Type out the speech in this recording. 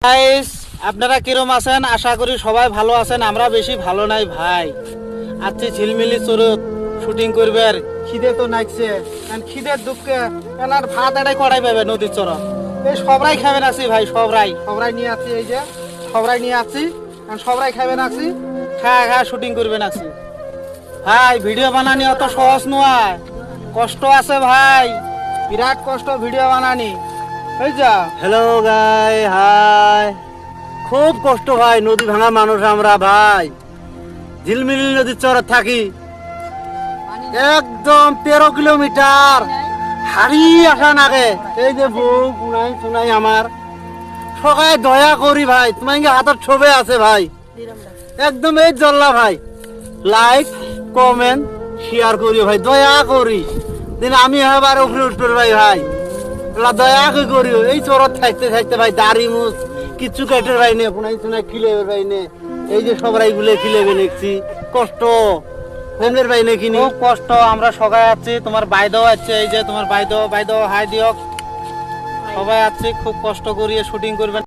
Guys, আপনারা কিরম আছেন? আশা করি সবাই ভালো আছেন। আমরা বেশি ভালো নাই ভাই। আজকে ঝিলমিলি চরত শুটিং করবে আর খিদে তো নাকছে। খিদের দুঃখে এনার ভাত এটাই কড়াই পাবে নদীর চরত। এই সবরাই খাবেন আছি ভাই, সবরাই নিয়ে আছি। এই যে সবরাই নিয়ে আছি, সবরাই খাবেন আছি। হ্যাঁ শুটিং করবেন আছি ভাই। ভিডিও বানানি অত সহজ নয়, কষ্ট আছে ভাই, বিরাট কষ্ট ভিডিও বানানি। এই যা হ্যালো গাই, হাই। খুব কষ্ট ভাই, নদী ভাঙা মানুষ আমরা ভাই। ঝিলমিলি নদীর চরে থাকি, একদম 13 কিলোমিটার হারিয়ে আসা নাগে। এই যে বউ পুনাই চুনাই আমার সবাই দয়া করি ভাই, তোমাকে হাতের ছবে আছে ভাই। একদম এই জল্লা ভাই, লাইক কমেন্ট শেয়ার করি ভাই, দয়া করি। দিন আমি এবার উপরে উঠবে ভাই ভাই, দয়া করি। এই চরত থাকতে থাকতে ভাই দাড়ি মুছ কিচ্ছু কেটে ভাই নে, পুনাই চুনাই খিলে ভাই নে। এই যে সবাই গুলে খিলেবে দেখছি, কষ্ট ফ্যামিলির ভাই নে কিনি, খুব কষ্ট। আমরা সবাই আছি, তোমার বাইদেও আছে। এই যে তোমার বাইদেও হাই দিও, সবাই আছি। খুব কষ্ট করিয়ে শুটিং করবেন।